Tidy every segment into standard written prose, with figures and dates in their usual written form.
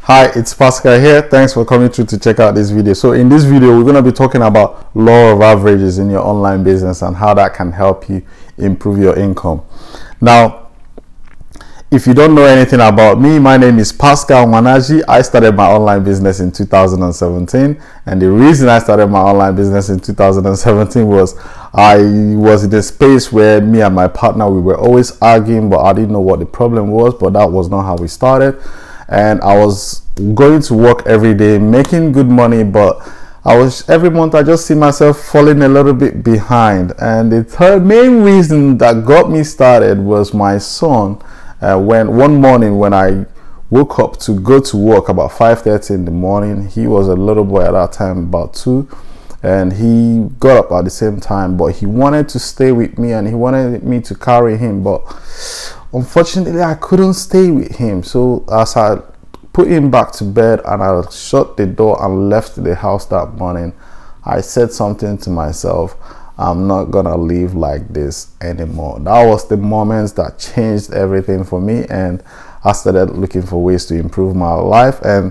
Hi, it's Pascal here. Thanks for coming through to check out this video. So in this video, we're going to be talking about law of averages in your online business and how that can help you improve your income. Now, if you don't know anything about me, my name is Pascal Manaji. I started my online business in 2017, and the reason I started my online business in 2017 was I was in a space where me and my partner, we were always arguing, but I didn't know what the problem was, but that was not how we started. And I was going to work every day, making good money, but every month I just see myself falling a little bit behind. And the main reason that got me started was my son. When one morning when I woke up to go to work about 5:30 in the morning, he was a little boy at that time, about 2, and he got up at the same time, but he wanted to stay with me and he wanted me to carry him, but unfortunately I couldn't stay with him. So as I put him back to bed and I shut the door and left the house that morning, I said something to myself: I'm not gonna live like this anymore. That was the moments that changed everything for me, and I started looking for ways to improve my life, and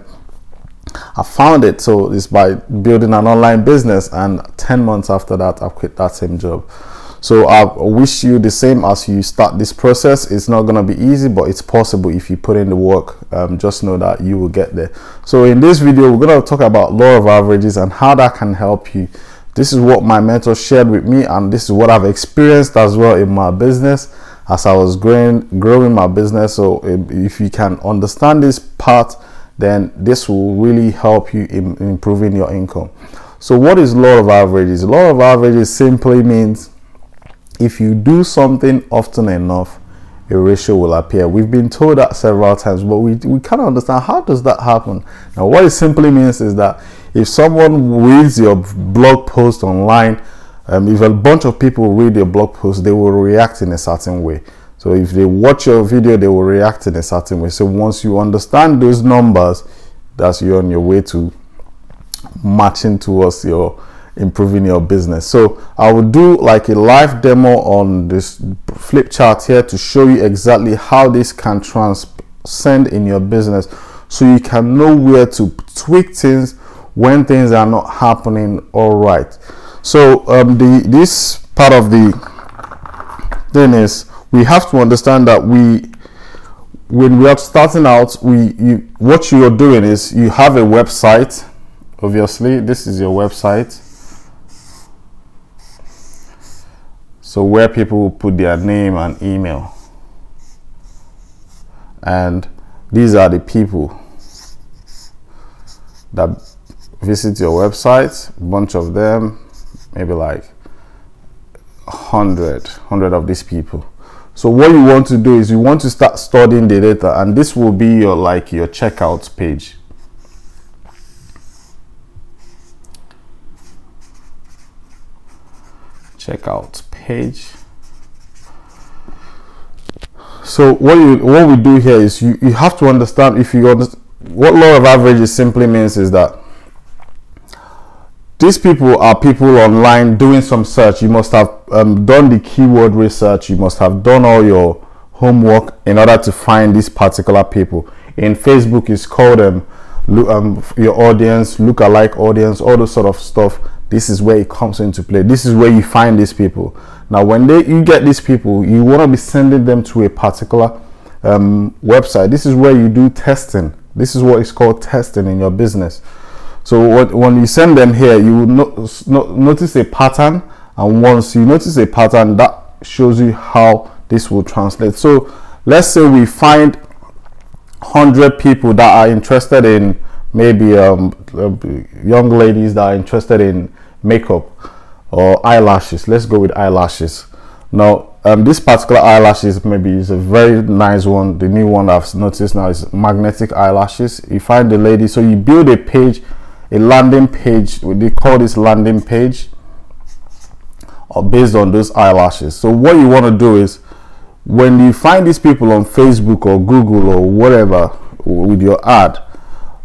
I found it. So it's by building an online business, and 10 months after that I quit that same job. So I wish you the same as you start this process. It's not going to be easy, but it's possible if you put in the work. Just know that you will get there. So in this video, we're going to talk about law of averages and how that can help you. This is what my mentor shared with me, and this is what I've experienced as well in my business as I was growing my business. So if you can understand this part, then this will really help you in improving your income. So what is law of averages? Law of averages simply means if you do something often enough, a ratio will appear. We've been told that several times, but we can't understand how does that happen. Now what it simply means is that if someone reads your blog post online, if a bunch of people read your blog post, they will react in a certain way. So if they watch your video, they will react in a certain way. So once you understand those numbers, that's you're on your way to matching towards your improving your business. So I will do like a live demo on this flip chart here to show you exactly how this can transcend in your business, so you can know where to tweak things when things are not happening all right. So this part of the thing is we have to understand that when we are starting out, what you are doing is you have a website. Obviously this is your website, so where people will put their name and email, and these are the people that visit your website. A bunch of them, maybe like 100 of these people. So what you want to do is you want to start studying the data, and this will be your your checkout page. Checkout page. So what we do here is you have to understand, if you understand what law of averages simply means, is that these people are people online doing some search. You must have done the keyword research. You must have done all your homework in order to find these particular people. In Facebook, it's called your audience, lookalike audience, all those sort of stuff. This is where it comes into play. This is where you find these people. Now when you get these people, you want to be sending them to a particular website. This is where you do testing. This is what is called testing in your business. So when you send them here, you will notice a pattern, and once you notice a pattern, that shows you how this will translate. So let's say we find 100 people that are interested in maybe young ladies that are interested in makeup or eyelashes. Let's go with eyelashes. Now this particular eyelashes maybe is a very nice one. The new one I've noticed now is magnetic eyelashes. You find the lady, so you build a page, a landing page. They call this landing page, or based on those eyelashes. So what you want to do is, when you find these people on Facebook or Google or whatever with your ad,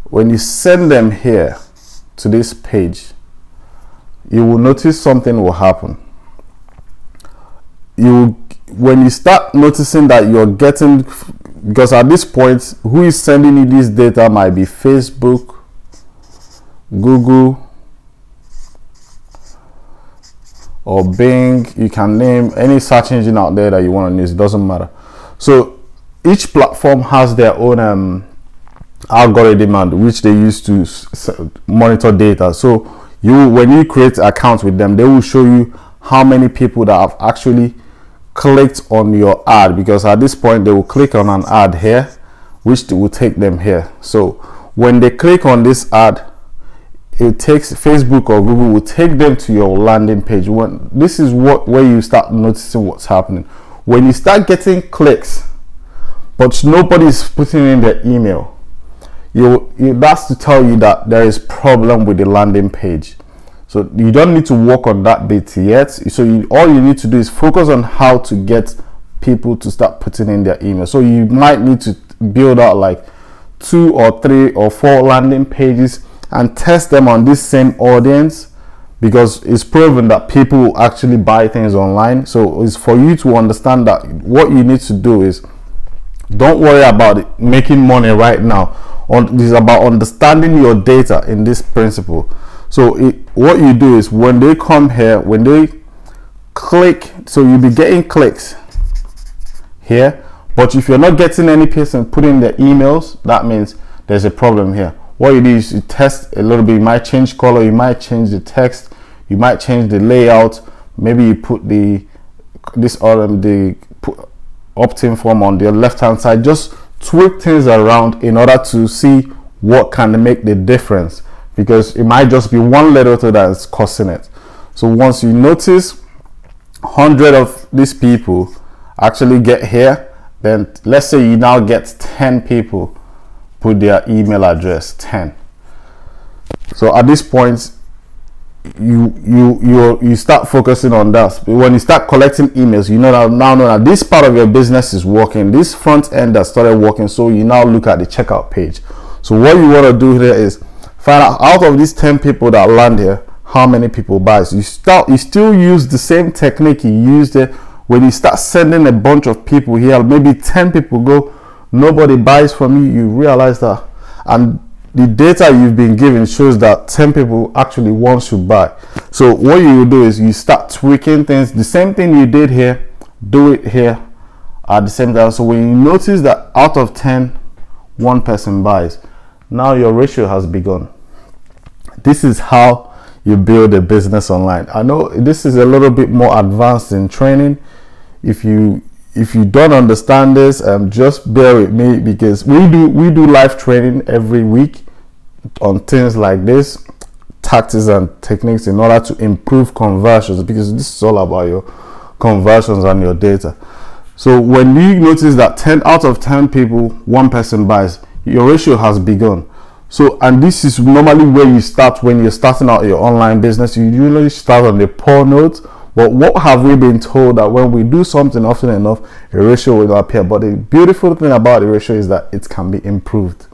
when you send them here to this page, you will notice something will happen. When you start noticing that you're getting because at this point, who is sending you this data might be Facebook, Google, or Bing. You can name any search engine out there that you want to use, it doesn't matter. So each platform has their own algorithm and which they use to monitor data. So when you create an account with them, they will show you how many people that have actually clicked on your ad, because at this point they will click on an ad here which will take them here. So when they click on this ad, it takes Facebook or Google will take them to your landing page. This is where you start noticing what's happening. When you start getting clicks but nobody's putting in their email, that's to tell you that there is problem with the landing page. So you don't need to work on that bit yet. So all you need to do is focus on how to get people to start putting in their email. So you might need to build out like 2 or 3 or 4 landing pages and test them on this same audience, because it's proven that people will actually buy things online. So it's for you to understand that what you need to do is, don't worry about it making money right now. This is about understanding your data in this principle. So what you do is, when they come here, when they click, so you'll be getting clicks here, but if you're not getting any person putting their emails, that means there's a problem here. What you do is you test a little bit. You might change color, you might change the text, you might change the layout. Maybe you put the opt-in form on the left hand side. Just tweak things around in order to see what can make the difference, because it might just be one little thing that is causing it. So once you notice 100 of these people actually get here, then let's say you now get 10 people put their email address, 10. So at this point, you start focusing on that. When you start collecting emails, you know that this part of your business is working, this front end that started working. So you now look at the checkout page. So what you want to do here is find out of these 10 people that land here, how many people buy. So you still use the same technique you used it when you start sending a bunch of people here. Maybe 10 people go, nobody buys from you. You realize that, and the data you've been given shows that 10 people actually want to buy. So what you will do is you start tweaking things. The same thing you did here, do it here at the same time. So when you notice that out of 10, 1 person buys, now your ratio has begun. This is how you build a business online. I know this is a little bit more advanced in training. If you don't understand this, just bear with me, because we do live training every week on things like this, tactics and techniques, in order to improve conversions, because this is all about your conversions and your data. So when you notice that 10 out of 10 people, 1 person buys, your ratio has begun. So, and this is normally where you start when you're starting out your online business. You usually start on the poor note. But what have we been told? That when we do something often enough, a ratio will appear. But the beautiful thing about the ratio is that it can be improved.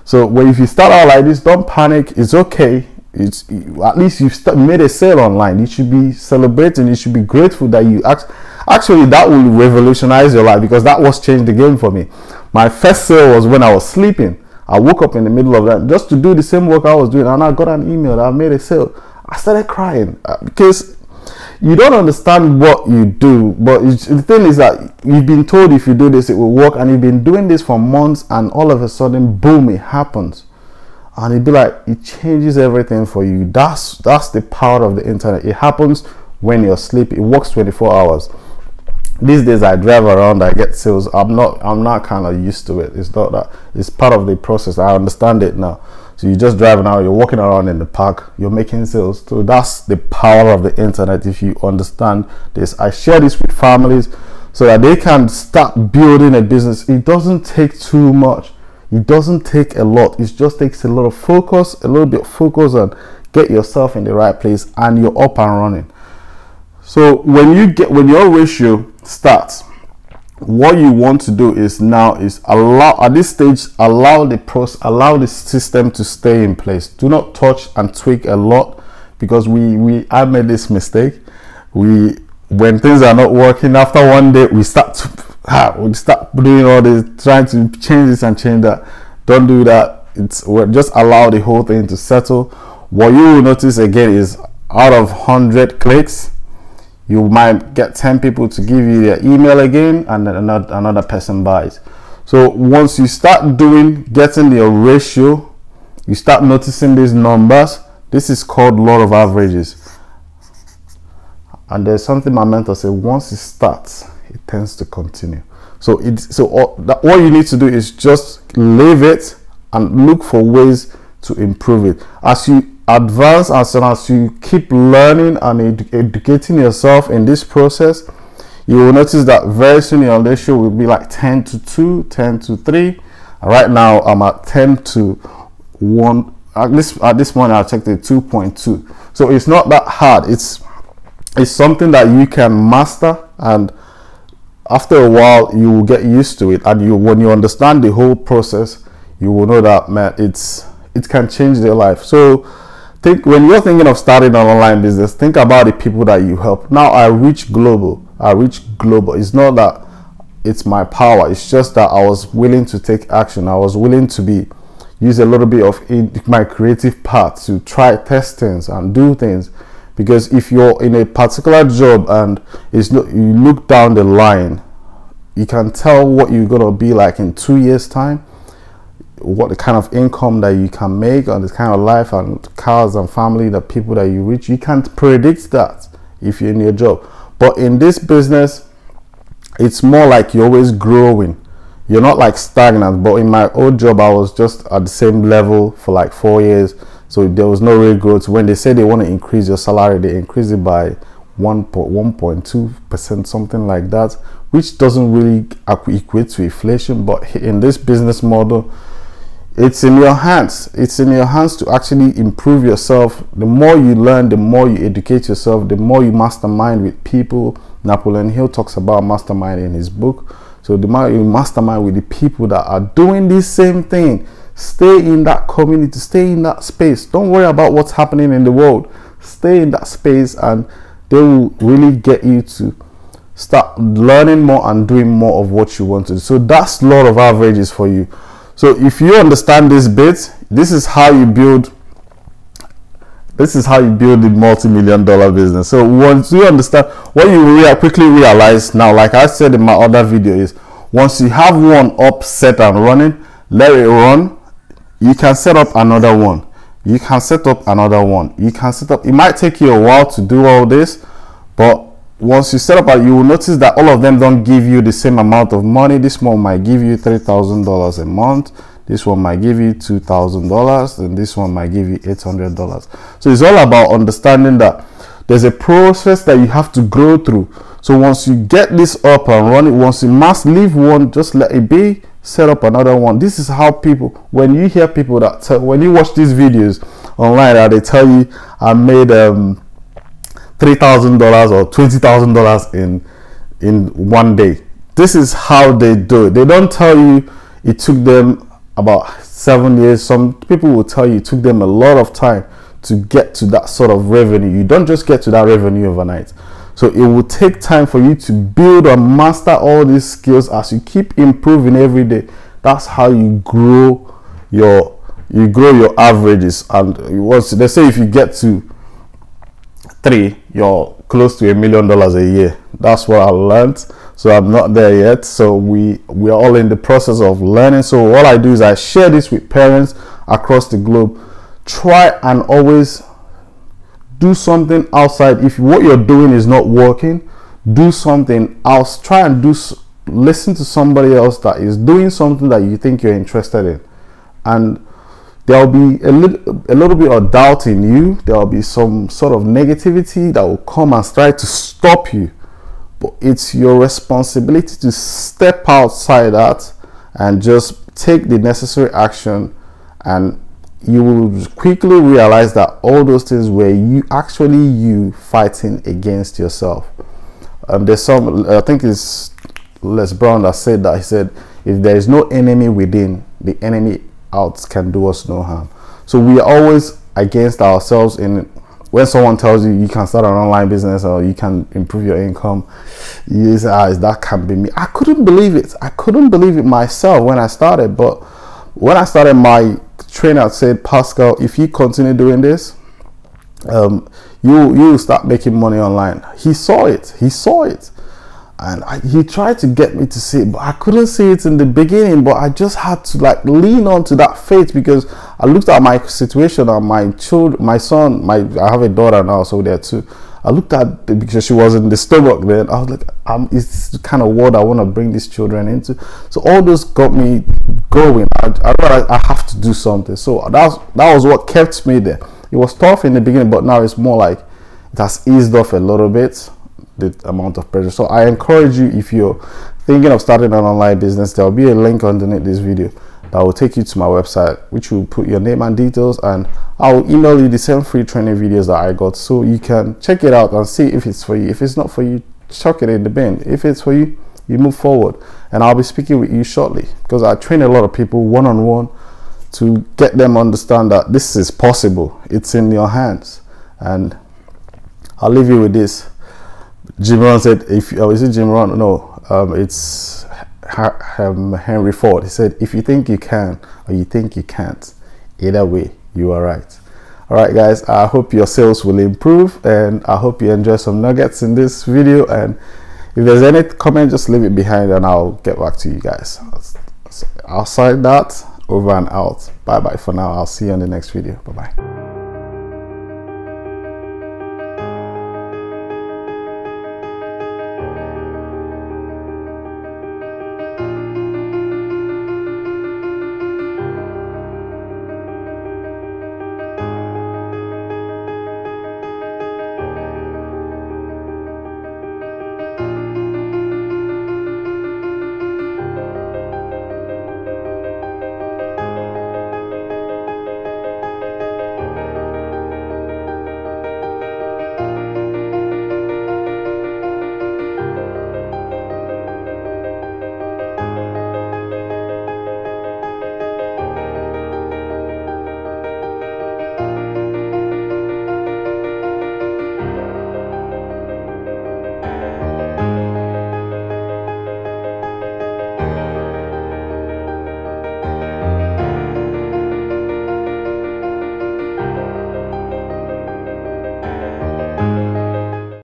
So if you start out like this, don't panic. It's okay. At least you've made a sale online. You should be celebrating. You should be grateful that you actually that will revolutionize your life, because that was changed the game for me. My first sale was when I was sleeping. I woke up in the middle of that just to do the same work I was doing, and I got an email that I made a sale. I started crying because you don't understand what you do. But the thing is that you've been told if you do this it will work, and you've been doing this for months, and all of a sudden, boom, it happens. And it'd be like, it changes everything for you. That's the power of the internet. It happens when you're asleep. It works 24 hours. These days I drive around, I get sales. I'm not kind of used to it. It's not that, it's part of the process. I understand it now. So you're just driving out, you're walking around in the park, you're making sales. So that's the power of the internet. If you understand this, I share this with families so that they can start building a business. It doesn't take too much. It doesn't take a lot. It just takes a lot of focus, a little bit of focus, and get yourself in the right place, and you're up and running. So when your ratio starts, what you want to do is allow the system to stay in place. Do not touch and tweak a lot, because I made this mistake. When things are not working, after one day we start we start doing all this, trying to change this and change that. Don't do that. Just allow the whole thing to settle. What you will notice again is, out of 100 clicks, you might get 10 people to give you their email again, and then another person buys. So once you start getting your ratio, you start noticing these numbers. This is called law of averages. And there's something my mentor said: once it starts, it tends to continue. So what you need to do is just leave it and look for ways to improve it. As you advance, as you keep learning and educating yourself in this process, you will notice that very soon your ratio will be like 10 to 2, 10 to 3. Right now I'm at 10 to 1. At this point I checked it 2.2. So it's not that hard. It's something that you can master, and after a while you will get used to it. And when you understand the whole process, you will know that, man, it can change their life. So when you're thinking of starting an online business, think about the people that you help. Now I reach global. It's not that it's my power. It's just that I was willing to take action. I was willing to use a little bit of my creative part to test things and do things. Because if you're in a particular job and you look down the line, you can tell what you're gonna be like in 2 years' time, what the kind of income that you can make, and the kind of life and cars and family, the people that you reach. You can't predict that if you're in your job. But in this business, it's more like you're always growing. You're not like stagnant. But in my old job, I was just at the same level for like 4 years. So there was no real growth. When they say they want to increase your salary, they increase it by 1.2%, something like that, which doesn't really equate to inflation. But in this business model, it's in your hands. It's in your hands to actually improve yourself. The more you learn, the more you educate yourself, the more you mastermind with people. Napoleon Hill talks about mastermind in his book. So the more you mastermind with the people that are doing this same thing, stay in that community, stay in that space. Don't worry about what's happening in the world. Stay in that space, and they will really get you to start learning more and doing more of what you want to do. So that's law of averages for you. So if you understand this bit, this is how you build the multi-million-dollar business. So once you understand, what you quickly realize now, like I said in my other video, is once you have one up, set and running, let it run. You can set up another one. You can set up another one. You can set up. It might take you a while to do all this, but once you set up, you will notice that all of them don't give you the same amount of money. This one might give you $3,000 a month. This one might give you $2,000, and this one might give you $800. So it's all about understanding that there's a process that you have to grow through. So once you get this up and running, once you must leave one, just let it be. Set up another one. This is how people, when you hear people when you watch these videos online, that they tell you I made $3,000 or $20,000 in one day. This is how they do it. They don't tell you it took them about 7 years. Some people will tell you it took them a lot of time to get to that sort of revenue. You don't just get to that revenue overnight. So it will take time for you to build and master all these skills as you keep improving every day. That's how you grow your averages. And once they say if you get to 3, you're close to $1 million a year. That's what I learned. So I'm not there yet. So we are all in the process of learning. So what I do is I share this with parents across the globe. Try and always do something outside. If what you're doing is not working, do something else. Try and listen to somebody else that is doing something that you think you're interested in, and there'll be a little bit of doubt in you. There'll be some sort of negativity that will come and try to stop you, but it's your responsibility to step outside that and just take the necessary action, and you will quickly realize that all those things were you fighting against yourself. There's I think it's Les Brown that said that. He said, if there is no enemy within, the enemy out can do us no harm. So we are always against ourselves in when someone tells you you can start an online business or you can improve your income, you say, that can't be me. I couldn't believe it. I couldn't believe it myself when I started. But when I started, my trainer said, Pascal, if you continue doing this, you start making money online. He saw it, and he tried to get me to see it, but I couldn't see it in the beginning. But I just had to like lean on to that faith, because I looked at my situation and my children, my son, I have a daughter now, so there too. I looked at because she was in the stomach then. I was like, it's the kind of world I want to bring these children into. So all those got me going. I realized I have to do something. So that was what kept me there. It was tough in the beginning, but now it's more like it has eased off a little bit, the amount of pressure. So I encourage you, if you're thinking of starting an online business, there'll be a link underneath this video that will take you to my website, which will put your name and details, and I'll email you the same free training videos that I got, so you can check it out and see if it's for you. If it's not for you, chuck it in the bin. If it's for you, you move forward, and I'll be speaking with you shortly, because I train a lot of people one-on-one to get them understand that this is possible. It's in your hands. And I'll leave you with this. Jim Rohn said, is it Jim Rohn? No, it's Henry Ford. He said, if you think you can or you think you can't, either way, you are right. All right, guys, I hope your sales will improve, and I hope you enjoy some nuggets in this video. And if there's any comment, just leave it behind and I'll get back to you guys. Outside that, over and out. Bye bye for now. I'll see you on the next video. Bye bye.